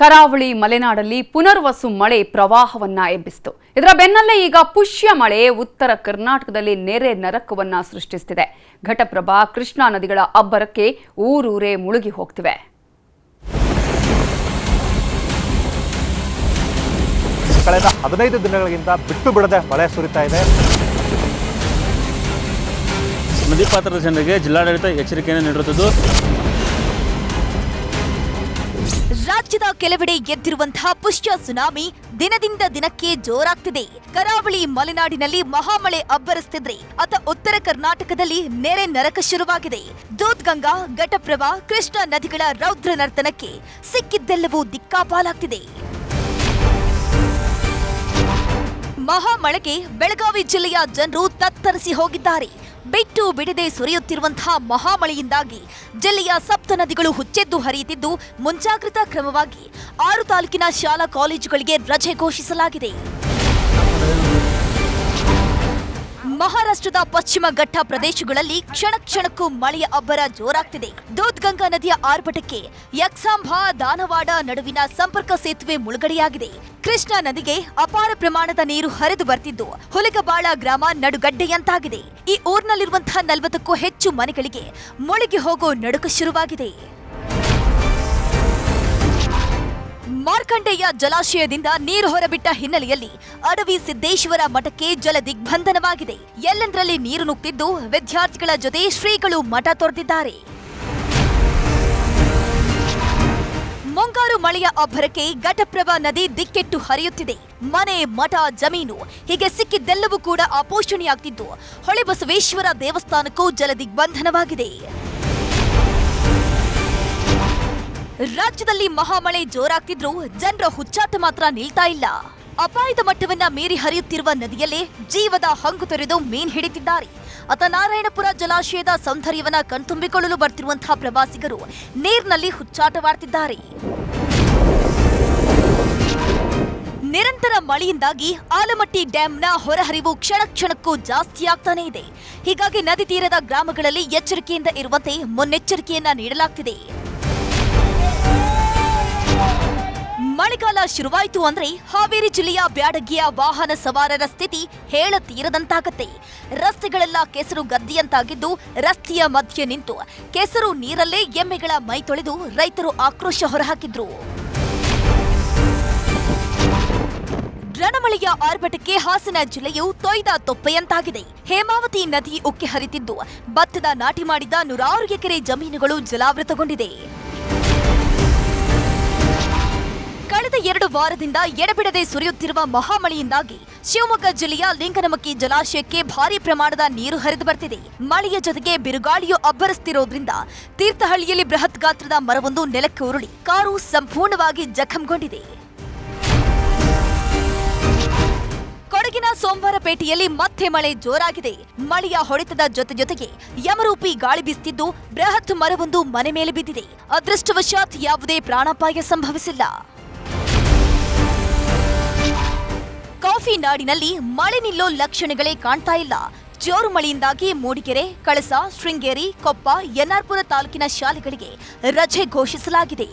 ಕರಾವಳಿ ಮಲೆನಾಡಲ್ಲಿ ಪುನರ್ವಸು ಮಳೆ ಪ್ರವಾಹವನ್ನ ಎಬ್ಬಿಸಿತು. ಇದರ ಬೆನ್ನಲ್ಲೇ ಈಗ ಪುಷ್ಯ ಮಳೆ ಉತ್ತರ ಕರ್ನಾಟಕದಲ್ಲಿ ನೆರೆ ನರಕವನ್ನ ಸೃಷ್ಟಿಸುತ್ತಿದೆ. ಘಟಪ್ರಭಾ, ಕೃಷ್ಣಾ ನದಿಗಳ ಅಬ್ಬರಕ್ಕೆ ಊರೂರೇ ಮುಳುಗಿ ಹೋಗ್ತಿವೆ. ಕಳೆದ 15 ದಿನಗಳಿಂದ ಬಿಟ್ಟು ಬಿಡದೆ ಮಳೆ ಸುರಿತಾ ಇದೆ. ನದಿ ಪಾತ್ರದ ಜನರಿಗೆ ಜಿಲ್ಲಾಡಳಿತ ಎಚ್ಚರಿಕೆಯನ್ನು ನೀಡುತ್ತಿದ್ದು, ರಾಜ್ಯದ ಕೆಲವೆಡೆ ಎದ್ದಿರುವಂತಹ ಪುಷ್ಯ ಸುನಾಮಿ ದಿನದಿಂದ ದಿನಕ್ಕೆ ಜೋರಾಗ್ತಿದೆ. ಕರಾವಳಿ ಮಲೆನಾಡಿನಲ್ಲಿ ಮಹಾಮಳೆ ಅಬ್ಬರಿಸುತ್ತಿದ್ರೆ ಅತ ಉತ್ತರ ಕರ್ನಾಟಕದಲ್ಲಿ ನೆರೆ ನರಕ ಶುರುವಾಗಿದೆ. ದೂದ್ಗಂಗಾ, ಘಟಪ್ರಭಾ, ಕೃಷ್ಣಾ ನದಿಗಳ ರೌದ್ರ ನರ್ತನಕ್ಕೆ ಸಿಕ್ಕಿದ್ದೆಲ್ಲವೂ ದಿಕ್ಕಾಪಾಲಾಗ್ತಿದೆ. ಮಹಾಮಳೆಗೆ ಬೆಳಗಾವಿ ಜಿಲ್ಲೆಯ ಜನರು ತತ್ತರಿಸಿ ಹೋಗಿದ್ದಾರೆ. ಬಿಟ್ಟು ಬಿಡದೆ ಸುರಿಯುತ್ತಿರುವಂತಹ ಮಹಾಮಳೆಯಿಂದಾಗಿ ಜಿಲ್ಲೆಯ ಸಪ್ತ ನದಿಗಳು ಹುಚ್ಚೆದ್ದು ಹರಿಯುತ್ತಿದ್ದು, ಮುಂಜಾಗ್ರತಾ ಕ್ರಮವಾಗಿ 6 ತಾಲೂಕಿನ ಶಾಲಾ ಕಾಲೇಜುಗಳಿಗೆ ರಜೆ ಘೋಷಿಸಲಾಗಿದೆ. ಮಹಾರಾಷ್ಟ್ರದ ಪಶ್ಚಿಮ ಘಟ್ಟ ಪ್ರದೇಶಗಳಲ್ಲಿ ಕ್ಷಣ ಕ್ಷಣಕ್ಕೂ ಮಳೆಯ ಅಬ್ಬರ ಜೋರಾಗ್ತಿದೆ. ದೂದ್ಗಂಗಾ ನದಿಯ ಆರ್ಭಟಕ್ಕೆ ಯಕ್ಸಾಂಬಾ, ದಾನವಾಡ ನಡುವಿನ ಸಂಪರ್ಕ ಸೇತುವೆ ಮುಳುಗಡೆಯಾಗಿದೆ. ಕೃಷ್ಣಾ ನದಿಗೆ ಅಪಾರ ಪ್ರಮಾಣದ ನೀರು ಹರಿದು ಬರ್ತಿದ್ದು, ಹುಲಿಗಬಾಳ ಗ್ರಾಮ ನಡುಗಡ್ಡೆಯಂತಾಗಿದೆ. ಈ ಊರಿನಲ್ಲಿರುವಂತಹ 40ಕ್ಕೂ ಹೆಚ್ಚು ಮನೆಗಳಿಗೆ ಮುಳುಗಿ ಹೋಗೋ ನಡುಕ ಶುರುವಾಗಿದೆ. ಮಾರ್ಕಂಡೇಯ ಜಲಾಶಯದಿಂದ ನೀರು ಹೊರಬಿಟ್ಟ ಹಿನ್ನೆಲೆಯಲ್ಲಿ ಅಡವಿ ಸಿದ್ದೇಶ್ವರ ಮಠಕ್ಕೆ ಜಲ ದಿಗ್ಬಂಧನವಾಗಿದೆ. ಎಲ್ಲೆಂದರಲ್ಲಿ ನೀರು ನುಗ್ತಿದ್ದು, ವಿದ್ಯಾರ್ಥಿಗಳ ಜೊತೆ ಶ್ರೀಗಳು ಮಠ ತೊರೆದಿದ್ದಾರೆ. ಮುಂಗಾರು ಮಳೆಯ ಅಬ್ಬರಕ್ಕೆ ಘಟಪ್ರಭಾ ನದಿ ದಿಕ್ಕೆಟ್ಟು ಹರಿಯುತ್ತಿದೆ. ಮನೆ, ಮಠ, ಜಮೀನು ಹೀಗೆ ಸಿಕ್ಕಿದ್ದೆಲ್ಲವೂ ಕೂಡ ಅಪೋಷಣೆಯಾಗ್ತಿದ್ದು, ಹೊಳೆಬಸವೇಶ್ವರ ದೇವಸ್ಥಾನಕ್ಕೂ ಜಲ ದಿಗ್ಬಂಧನವಾಗಿದೆ. ರಾಜ್ಯದಲ್ಲಿ ಮಹಾಮಳೆ ಜೋರಾಗ್ತಿದ್ರೂ ಜನರ ಹುಚ್ಚಾಟ ಮಾತ್ರ ನಿಲ್ತಾ ಇಲ್ಲ. ಅಪಾಯದ ಮಟ್ಟವನ್ನ ಮೀರಿ ಹರಿಯುತ್ತಿರುವ ನದಿಯಲ್ಲೇ ಜೀವದ ಹಂಗು ತೊರೆದು ಮೀನ್ ಹಿಡಿತಿದ್ದಾರೆ. ಅತ ನಾರಾಯಣಪುರ ಜಲಾಶಯದ ಸೌಂದರ್ಯವನ್ನ ಕಣ್ತುಂಬಿಕೊಳ್ಳಲು ಬರ್ತಿರುವಂತಹ ಪ್ರವಾಸಿಗರು ನೀರಿನಲ್ಲಿ ಹುಚ್ಚಾಟವಾಡ್ತಿದ್ದಾರೆ. ನಿರಂತರ ಮಳೆಯಿಂದಾಗಿ ಆಲಮಟ್ಟಿ ಡ್ಯಾಂನ ಹೊರಹರಿವು ಕ್ಷಣ ಕ್ಷಣಕ್ಕೂ ಜಾಸ್ತಿ ಆಗ್ತಾನೇ ಇದೆ. ಹೀಗಾಗಿ ನದಿ ತೀರದ ಗ್ರಾಮಗಳಲ್ಲಿ ಎಚ್ಚರಿಕೆಯಿಂದ ಇರುವಂತೆ ಮುನ್ನೆಚ್ಚರಿಕೆಯನ್ನ ನೀಡಲಾಗ್ತಿದೆ. ಮಳೆಗಾಲ ಶುರುವಾಯಿತು ಅಂದ್ರೆ ಹಾವೇರಿ ಜಿಲ್ಲೆಯ ಬ್ಯಾಡಗಿಯ ವಾಹನ ಸವಾರರ ಸ್ಥಿತಿ ಹೇಳತೀರದಂತಾಗತ್ತೆ. ರಸ್ತೆಗಳೆಲ್ಲ ಕೆಸರು ಗದ್ದಿಯಂತಾಗಿದ್ದು, ರಸ್ತೆಯ ಮಧ್ಯೆ ನಿಂತು ಕೆಸರು ನೀರಲ್ಲೇ ಎಮ್ಮೆಗಳ ಮೈ ತೊಳೆದು ರೈತರು ಆಕ್ರೋಶ ಹೊರಹಾಕಿದ್ರು. ರಣಮಳೆಯ ಆರ್ಭಟಕ್ಕೆ ಹಾಸನ ಜಿಲ್ಲೆಯು ತೊಯ್ದ ತೊಪ್ಪೆಯಂತಾಗಿದೆ. ಹೇಮಾವತಿ ನದಿ ಉಕ್ಕಿ ಹರಿತಿದ್ದು, ಭತ್ತದ ನಾಟಿ ಮಾಡಿದ 106 ಎಕರೆ ಜಮೀನುಗಳು ಜಲಾವೃತಗೊಂಡಿದೆ. ಕಳೆದ 2 ವಾರದಿಂದ ಎಡಬಿಡದೆ ಸುರಿಯುತ್ತಿರುವ ಮಹಾಮಳೆಯಿಂದಾಗಿ ಶಿವಮೊಗ್ಗ ಜಿಲ್ಲೆಯ ಲಿಂಗನಮಕ್ಕಿ ಜಲಾಶಯಕ್ಕೆ ಭಾರಿ ಪ್ರಮಾಣದ ನೀರು ಹರಿದು ಬರ್ತಿದೆ. ಮಳೆಯ ಜೊತೆಗೆ ಬಿರುಗಾಳಿಯು ಅಬ್ಬರಿಸುತ್ತಿರೋದ್ರಿಂದ ತೀರ್ಥಹಳ್ಳಿಯಲ್ಲಿ ಬೃಹತ್ ಗಾತ್ರದ ಮರವೊಂದು ನೆಲಕ್ಕೆ ಉರುಳಿ ಕಾರು ಸಂಪೂರ್ಣವಾಗಿ ಜಖಂಗೊಂಡಿದೆ. ಕೊಡಗಿನ ಸೋಮವಾರಪೇಟೆಯಲ್ಲಿ ಮತ್ತೆ ಮಳೆ ಜೋರಾಗಿದೆ. ಮಳೆಯ ಹೊಡೆತದ ಜೊತೆಗೆ ಯಮರೂಪಿ ಗಾಳಿ ಬೀಸುತ್ತಿದ್ದು, ಬೃಹತ್ ಮರವೊಂದು ಮನೆ ಮೇಲೆ ಬಿದ್ದಿದೆ. ಅದೃಷ್ಟವಶಾತ್ ಯಾವುದೇ ಪ್ರಾಣಾಪಾಯ ಸಂಭವಿಸಿಲ್ಲ. ಕಾಫಿ ನಾಡಿನಲ್ಲಿ ಮಳೆ ನಿಲ್ಲೋ ಲಕ್ಷಣಗಳೇ ಕಾಣ್ತಾ ಇಲ್ಲ. ಜೋರು ಮಳೆಯಿಂದಾಗಿ ಮೂಡಿಗೆರೆ, ಕಳಸ, ಶೃಂಗೇರಿ, ಕೊಪ್ಪ, ಎನ್ಆರ್ಪುರ ತಾಲೂಕಿನ ಶಾಲೆಗಳಿಗೆ ರಜೆ ಘೋಷಿಸಲಾಗಿದೆ.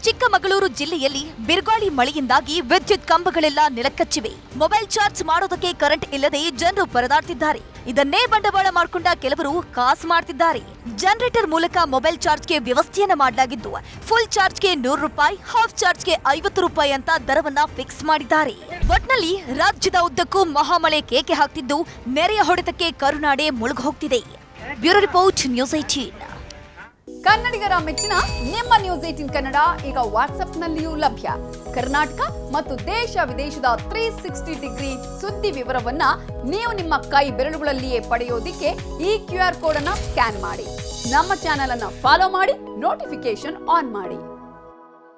ಚಿಕ್ಕಮಗಳೂರು ಜಿಲ್ಲೆಯಲ್ಲಿ ಬಿರುಗಾಳಿ ಮಳೆಯಿಂದಾಗಿ ವಿದ್ಯುತ್ ಕಂಬಗಳೆಲ್ಲ ನೆಲಕಚ್ಚಿವೆ. ಮೊಬೈಲ್ ಚಾರ್ಜ್ ಮಾಡೋದಕ್ಕೆ ಕರೆಂಟ್ ಇಲ್ಲದೆ ಜನರು ಪರದಾಡ್ತಿದ್ದಾರೆ. ಇದನ್ನೇ ಬಂಡವಾಳ ಮಾಡಿಕೊಂಡ ಕೆಲವರು ಕಾಸು ಮಾಡ್ತಿದ್ದಾರೆ. ಜನರೇಟರ್ ಮೂಲಕ ಮೊಬೈಲ್ ಚಾರ್ಜ್ಗೆ ವ್ಯವಸ್ಥೆಯನ್ನ ಮಾಡಲಾಗಿದ್ದು, ಫುಲ್ ಚಾರ್ಜ್ಗೆ 100 ರೂಪಾಯಿ, ಹಾಫ್ ಚಾರ್ಜ್ಗೆ 50 ರೂಪಾಯಿ ಅಂತ ದರವನ್ನ ಫಿಕ್ಸ್ ಮಾಡಿದ್ದಾರೆ. ಒಟ್ನಲ್ಲಿ ರಾಜ್ಯದ ಉದ್ದಕ್ಕೂ ಮಹಾಮಳೆ ಕೇಕೆ ಹಾಕ್ತಿದ್ದು, ನೆರೆಯ ಹೊಡೆತಕ್ಕೆ ಕರುನಾಡೆ ಮುಳುಗು ಹೋಗ್ತಿದೆ. Bureau report, news 18. ಕನ್ನಡಿಗರ ಮೆಚ್ಚಿನ ನಿಮ್ಮ ನ್ಯೂಸ್ 18 ಕನ್ನಡ ಈಗ ವಾಟ್ಸ್ಆಪ್ನಲ್ಲಿಯೂ ಲಭ್ಯ. ಕರ್ನಾಟಕ ಮತ್ತು ದೇಶ ವಿದೇಶದ 360 ಡಿಗ್ರಿ ಸುದ್ದಿ ವಿವರವನ್ನ ನೀವು ನಿಮ್ಮ ಕೈ ಬೆರಳುಗಳಲ್ಲಿಯೇ ಪಡೆಯೋದಿಕ್ಕೆ ಈ QR ಕೋಡ್ ಅನ್ನ ಸ್ಕ್ಯಾನ್ ಮಾಡಿ. ನಮ್ಮ ಚಾನೆಲ್ ಅನ್ನ ಫಾಲೋ ಮಾಡಿ, ನೋಟಿಫಿಕೇಶನ್ ಆನ್ ಮಾಡಿ.